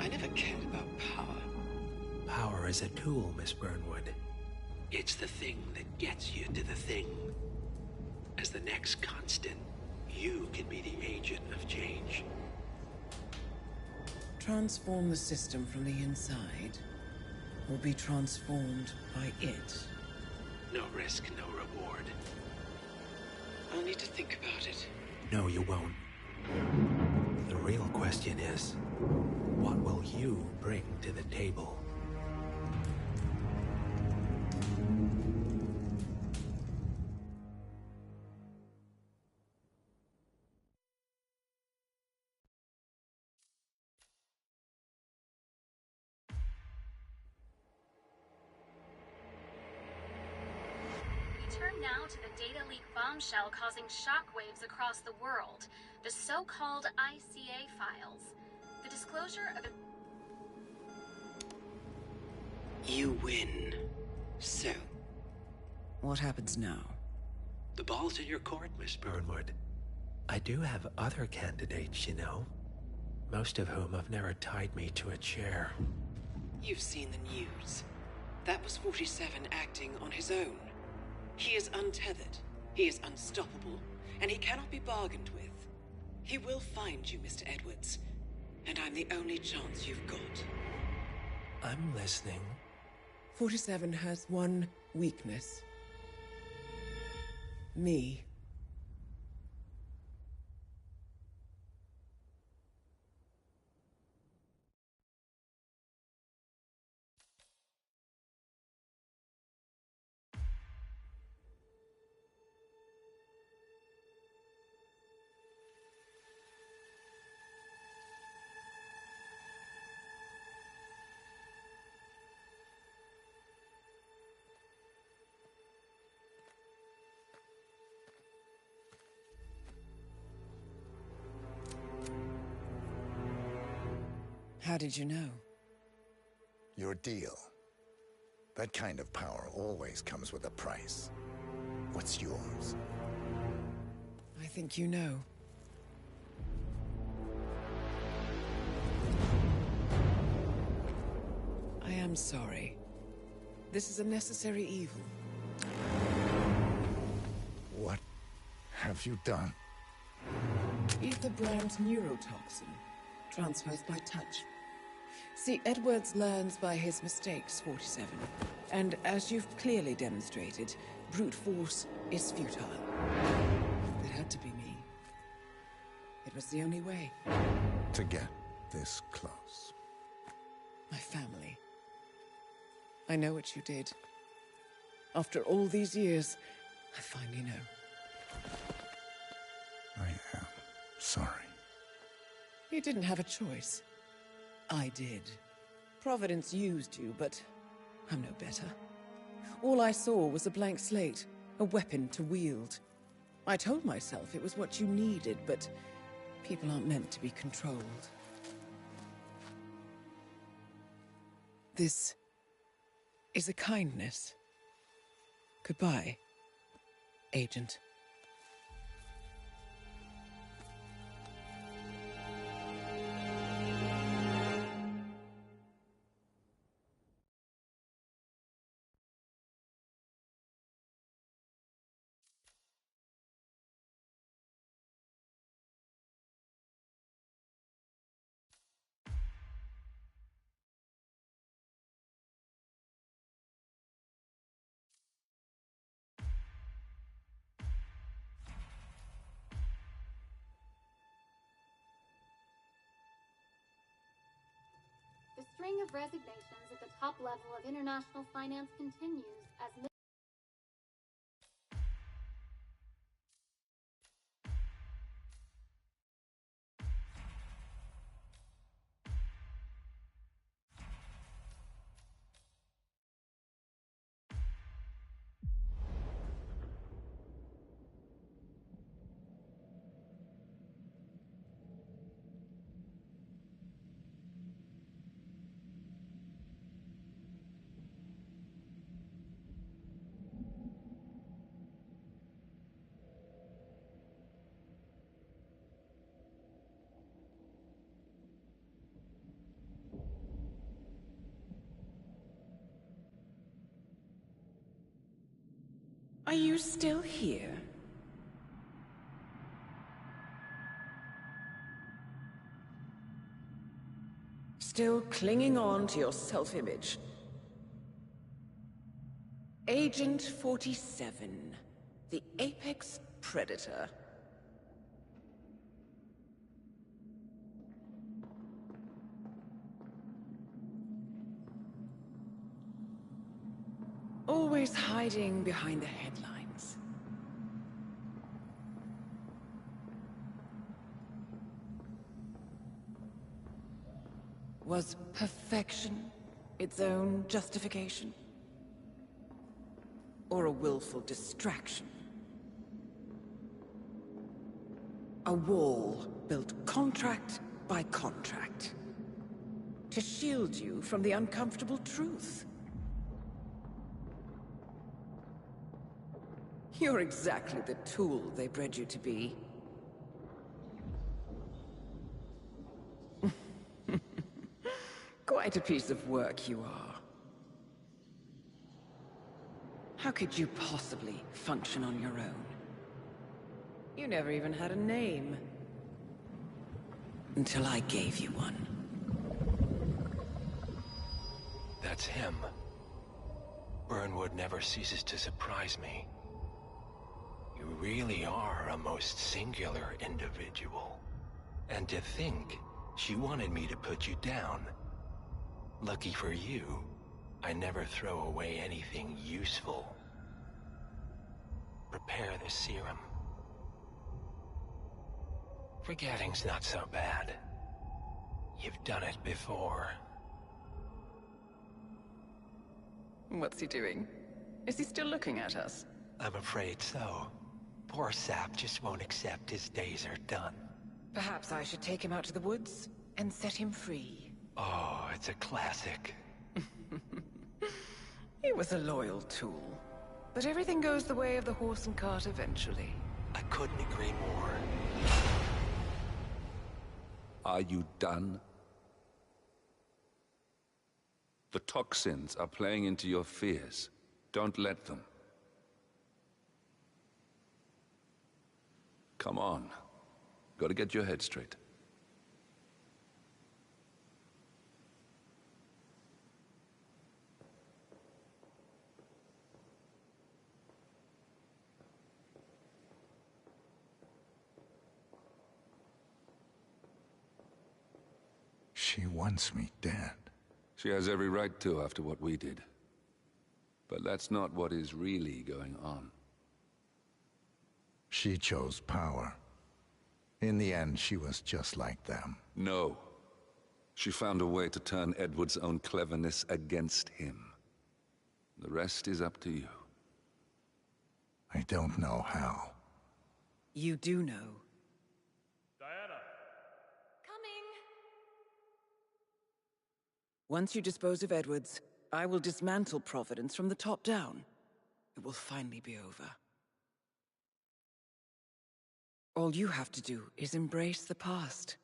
I never cared about power. Power is a tool, Miss Burnwood. It's the thing that gets you to the thing. As the next constant, you can be the agent of change. Transform the system from the inside, or be transformed by it. No risk, no reward. I'll need to think about it. No, you won't. The real question is, what will you bring to the table? Turn now to the data leak bombshell causing shockwaves across the world, the so-called ICA files. The disclosure of... You win. So? What happens now? The ball's in your court, Miss Burnwood. I do have other candidates, you know. Most of whom have never tied me to a chair. You've seen the news. That was 47 acting on his own. He is untethered, he is unstoppable, and he cannot be bargained with. He will find you, Mr. Edwards, and I'm the only chance you've got. I'm listening. 47 has one weakness. Me. How did you know? Your deal. That kind of power always comes with a price. What's yours? I think you know. I am sorry. This is a necessary evil. What have you done? Ether Brand's neurotoxin transfers by touch. See, Edwards learns by his mistakes, 47. And as you've clearly demonstrated, brute force is futile. It had to be me. It was the only way. To get this close. My family. I know what you did. After all these years, I finally know. I am sorry. You didn't have a choice. I did. Providence used you, but I'm no better. All I saw was a blank slate, a weapon to wield. I told myself it was what you needed, but people aren't meant to be controlled. This is a kindness. Goodbye, Agent. The string of resignations at the top level of international finance continues as Are you still here? Still clinging on to your self-image? Agent 47, the apex predator. Always hiding behind the headlines. Was perfection its own justification? Or a willful distraction? A wall built contract by contract to shield you from the uncomfortable truth. You're exactly the tool they bred you to be. Quite a piece of work you are. How could you possibly function on your own? You never even had a name. Until I gave you one. That's him. Burnwood never ceases to surprise me. You really are a most singular individual. And to think, she wanted me to put you down. Lucky for you, I never throw away anything useful. Prepare the serum. Forgetting's not so bad. You've done it before. What's he doing? Is he still looking at us? I'm afraid so. Poor Sap just won't accept his days are done. Perhaps I should take him out to the woods and set him free. Oh, it's a classic. He was a loyal tool. But everything goes the way of the horse and cart eventually. I couldn't agree more. Are you done? The toxins are playing into your fears. Don't let them. Come on. Gotta get your head straight. She wants me dead. She has every right to after what we did. But that's not what is really going on. She chose power. In the end, she was just like them. No. She found a way to turn Edward's own cleverness against him. The rest is up to you. I don't know how. You do know. Diana! Coming! Once you dispose of Edwards, I will dismantle Providence from the top down. It will finally be over. All you have to do is embrace the past.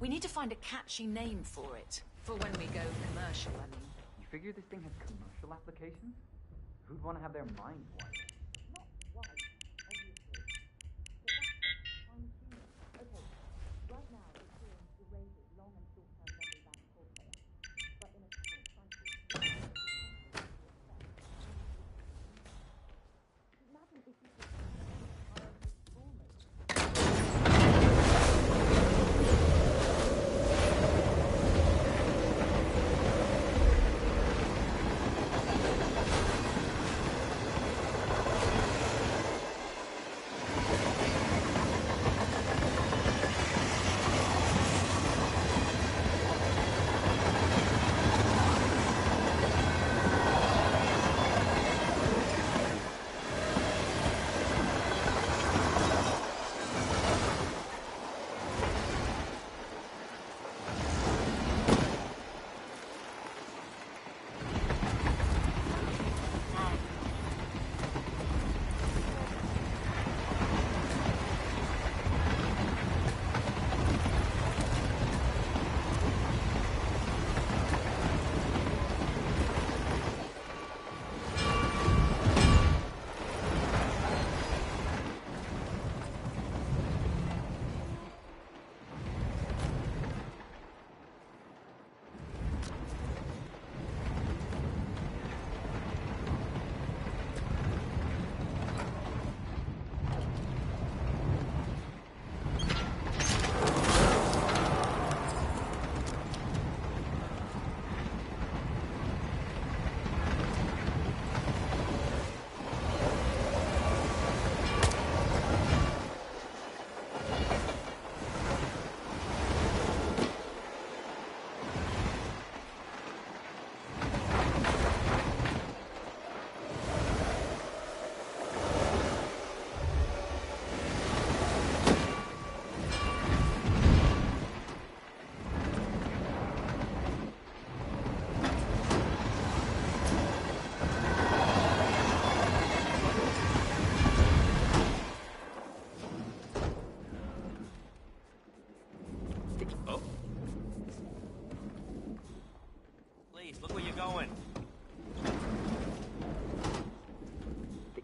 We need to find a catchy name for it. For when we go commercial, I mean. You figure this thing has commercial applications? Who'd want to have their mind wiped? Not wiped, obviously. But that's just fine-tuning. Okay, right now it's doing erased long and short-term memory bank software. But in a full cycle, imagine if you could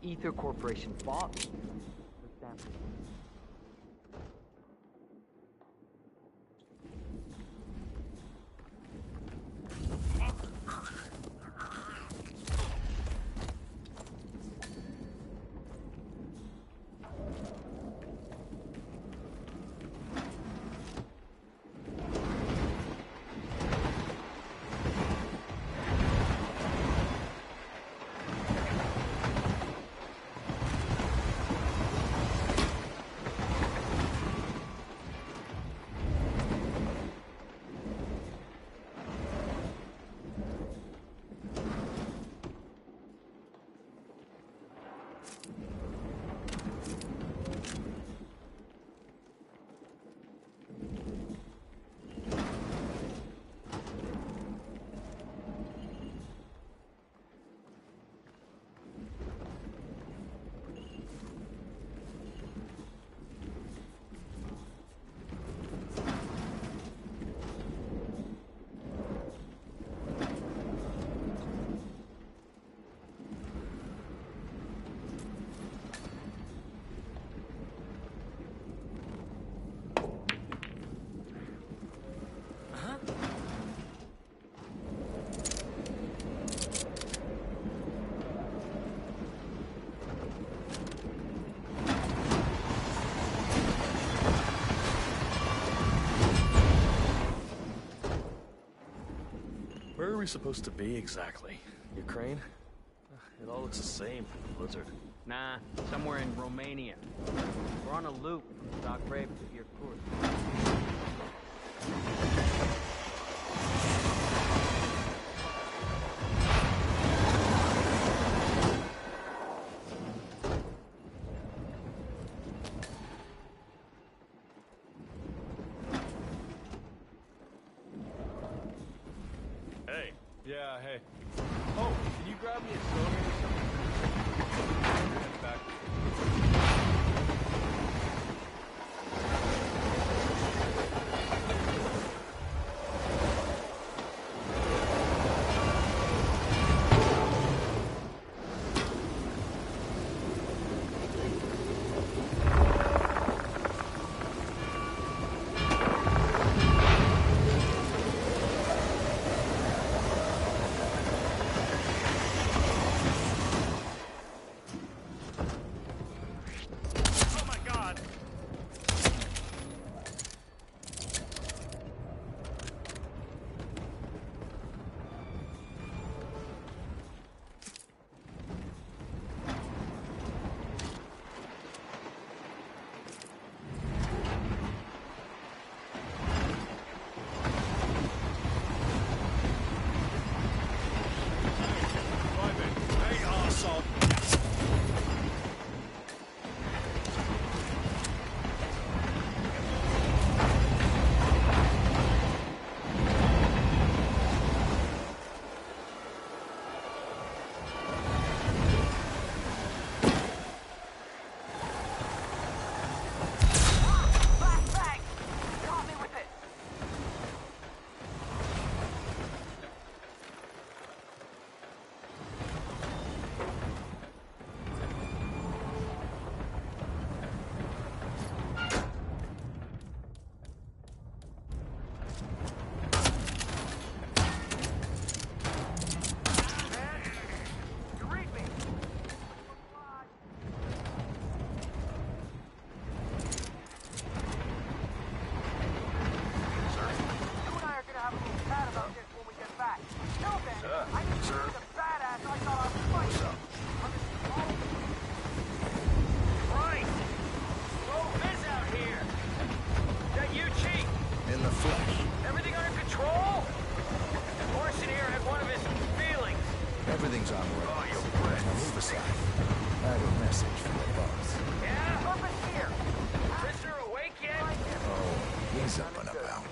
Ether Corporation bought the sample. we supposed to be exactly? Ukraine? It all looks the same. Blizzard. Nah, somewhere in Romania. We're on a loop from Zagreb to Irkutsk. Hey. Yeah, hey. Oh, can you grab me a soda or something? Back. Everything's on the way. Now move aside. I have a message from the boss. Yeah, purpose here. Prisoner awake yet? Oh, he's up and about.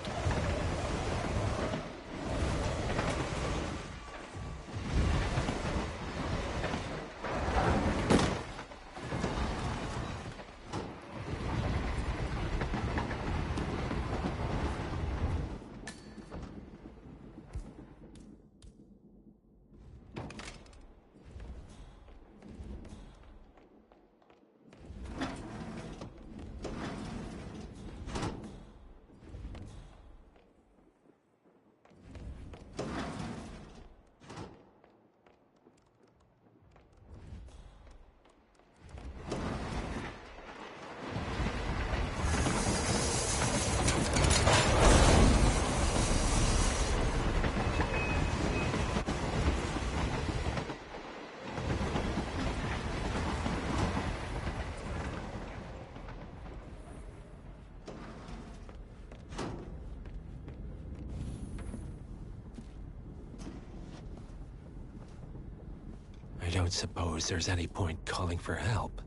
I don't suppose there's any point calling for help.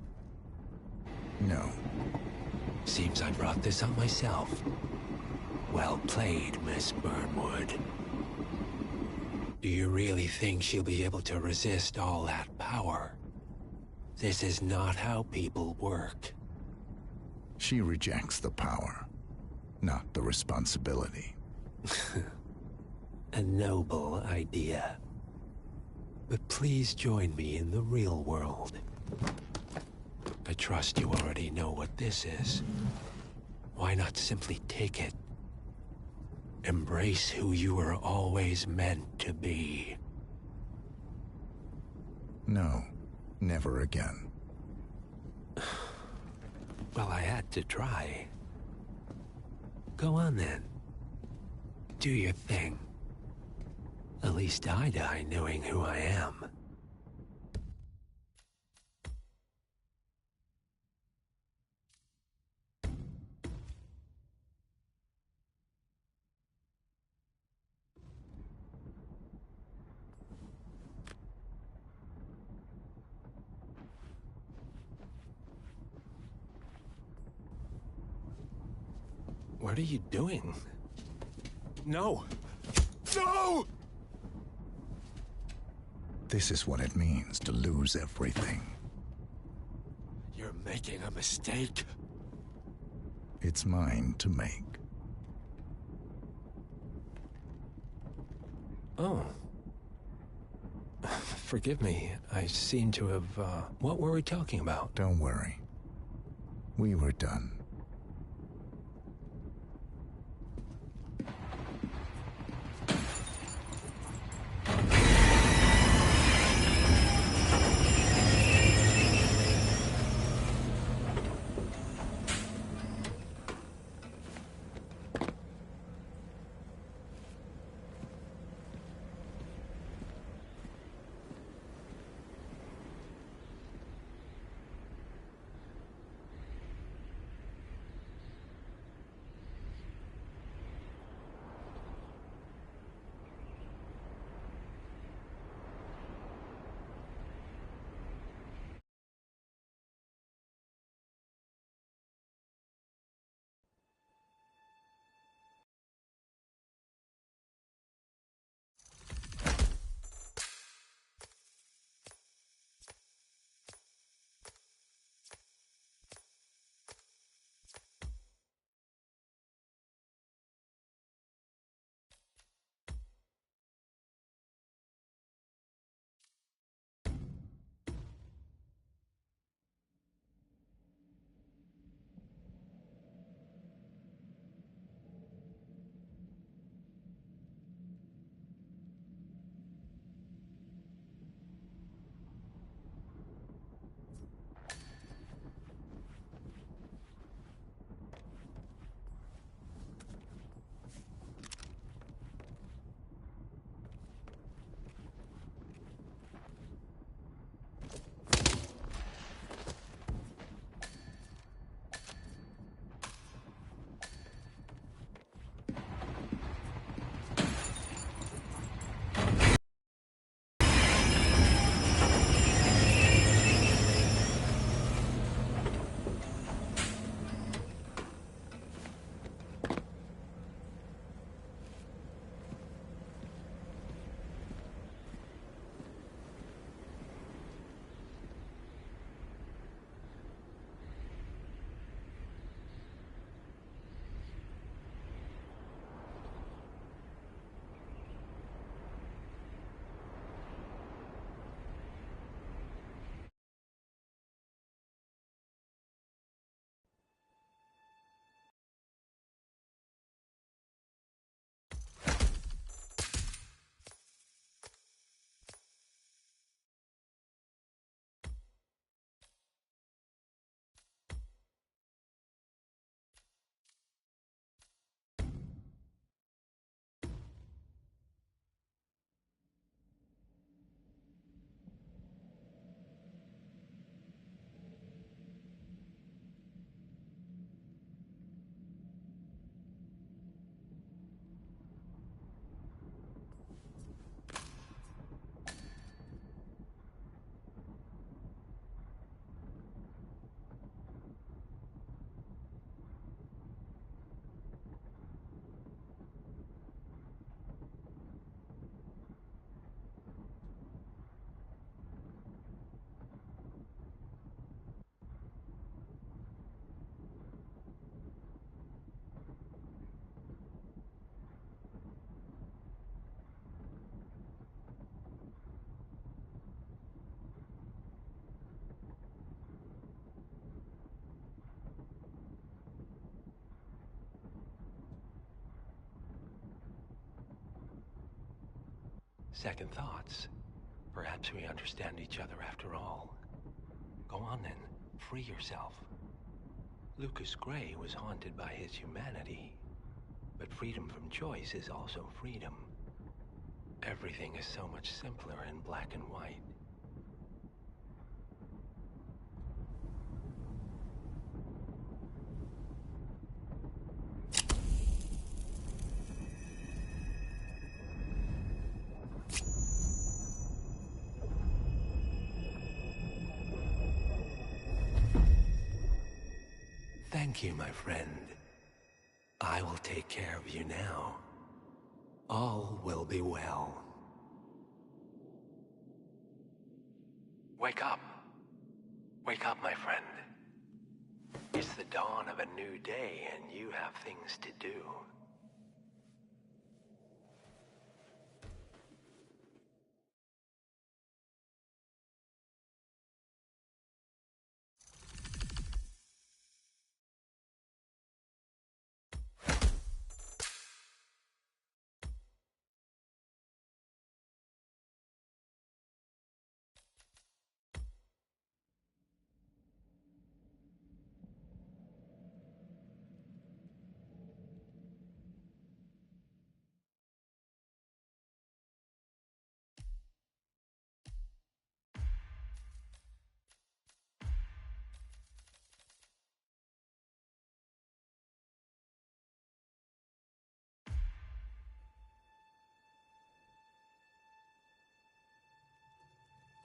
No. Seems I brought this on myself. Well played, Miss Burnwood. Do you really think she'll be able to resist all that power? This is not how people work. She rejects the power, not the responsibility. A noble idea. But please join me in the real world. I trust you already know what this is. Why not simply take it? Embrace who you were always meant to be. No, never again. Well, I had to try. Go on then. Do your thing. At least I die knowing who I am. What are you doing? No! No! This is what it means to lose everything. You're making a mistake. It's mine to make. Oh. Forgive me. I seem to have, What were we talking about? Don't worry. We were done. Second thoughts. Perhaps we understand each other after all. Go on then, free yourself. Lucas Gray was haunted by his humanity, but freedom from choice is also freedom. Everything is so much simpler in black and white. Thank you, my friend. I will take care of you now. All will be well. Wake up. Wake up, my friend. It's the dawn of a new day, and you have things to do.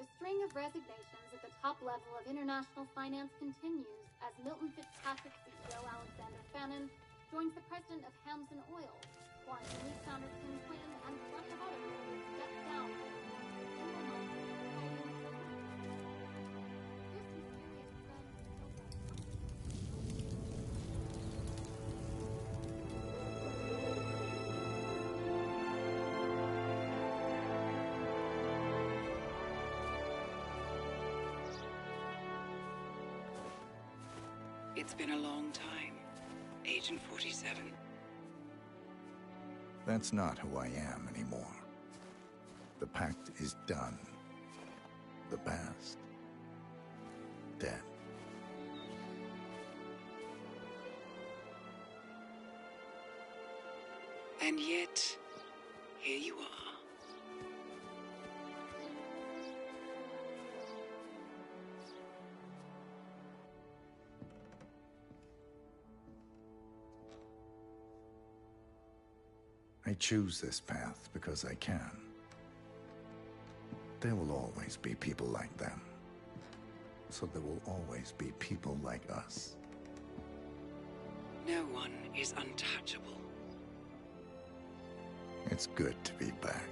The string of resignations at the top level of international finance continues as Milton Fitzpatrick CEO Alexander Fannin joins the president of Hamson Oil, Quantum Leap founder Tim Quinn, and plenty of other people step down. It's been a long time, Agent 47. That's not who I am anymore. The pact is done. The past, dead. And yet, here you are. I choose this path because I can. There will always be people like them. So there will always be people like us. No one is untouchable. It's good to be back.